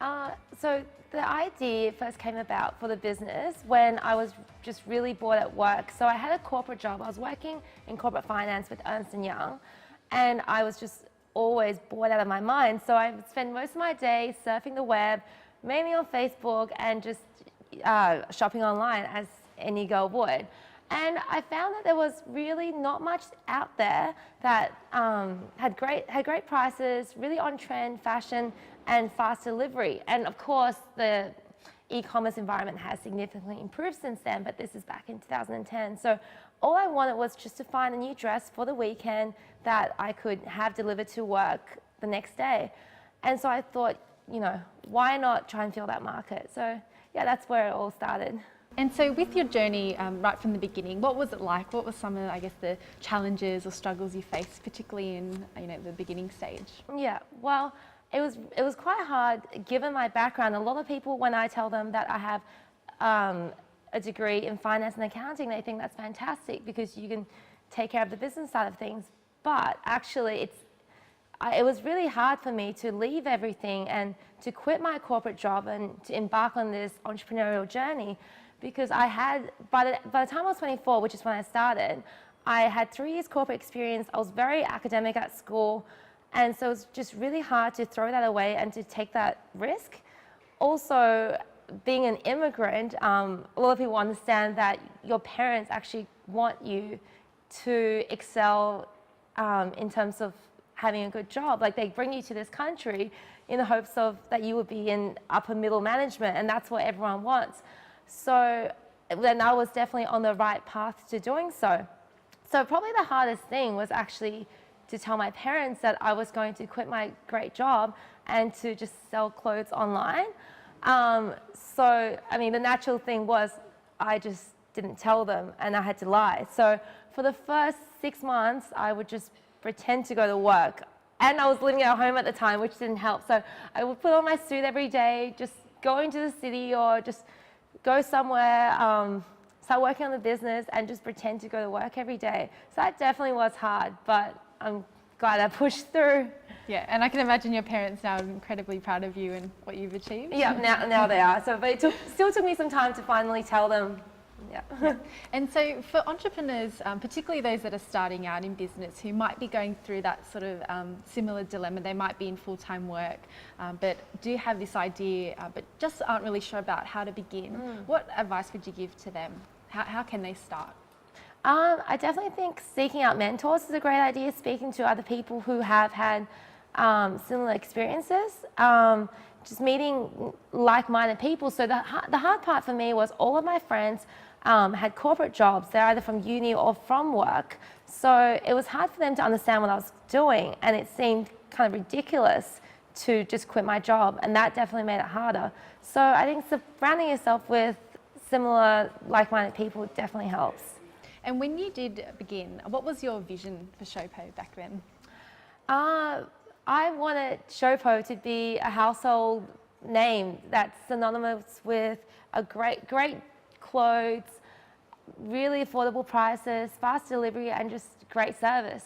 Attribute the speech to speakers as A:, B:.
A: So the idea first came about for the business when I was just really bored at work. So I had a corporate job. I was working in corporate finance with Ernst & Young, and I was just always bored out of my mind. So I would spend most of my day surfing the web, mainly on Facebook, and just shopping online as any girl would. And I found that there was really not much out there that had great prices, really on trend fashion and fast delivery. And of course, the e-commerce environment has significantly improved since then, but this is back in 2010. So all I wanted was just to find a new dress for the weekend that I could have delivered to work the next day. And so I thought, you know, why not try and fill that market? So yeah, that's where it all started.
B: And so with your journey right from the beginning, what was it like? What were some of, I guess, the challenges or struggles you faced, particularly in, you know, the beginning stage?
A: Yeah, well, it was quite hard given my background. A lot of people, when I tell them that I have a degree in finance and accounting, they think that's fantastic because you can take care of the business side of things. But actually, it was really hard for me to leave everything and to quit my corporate job and to embark on this entrepreneurial journey, because I had, by the time I was 24, which is when I started, I had 3 years corporate experience. I was very academic at school, and so it was just really hard to throw that away and to take that risk. Also, being an immigrant, a lot of people understand that your parents actually want you to excel in terms of having a good job. Like, they bring you to this country in the hopes of that you would be in upper middle management, and that's what everyone wants. So then I was definitely on the right path to doing so. So probably the hardest thing was actually to tell my parents that I was going to quit my great job and to just sell clothes online. So, I mean, the natural thing was I just didn't tell them and I had to lie. So for the first 6 months, I would just pretend to go to work. And I was living at home at the time, which didn't help. So I would put on my suit every day, just go into the city or just go somewhere, start working on the business and just pretend to go to work every day. So that definitely was hard, but I'm glad I pushed through.
B: Yeah, and I can imagine your parents now are incredibly proud of you and what you've achieved.
A: Yeah, now they are. So, but it still took me some time to finally tell them. Yeah.
B: And so for entrepreneurs, particularly those that are starting out in business who might be going through that sort of similar dilemma, they might be in full-time work, but do have this idea, but just aren't really sure about how to begin. What advice would you give to them? How can they start?
A: I definitely think seeking out mentors is a great idea, speaking to other people who have had similar experiences. Just meeting like-minded people. So the hard part for me was all of my friends had corporate jobs. They're either from uni or from work. So it was hard for them to understand what I was doing, and it seemed kind of ridiculous to just quit my job, and that definitely made it harder. So I think surrounding yourself with similar like-minded people definitely helps.
B: And when you did begin, what was your vision for Showpo back then?
A: I wanted Showpo to be a household name that's synonymous with a great clothes, really affordable prices, fast delivery, and just great service.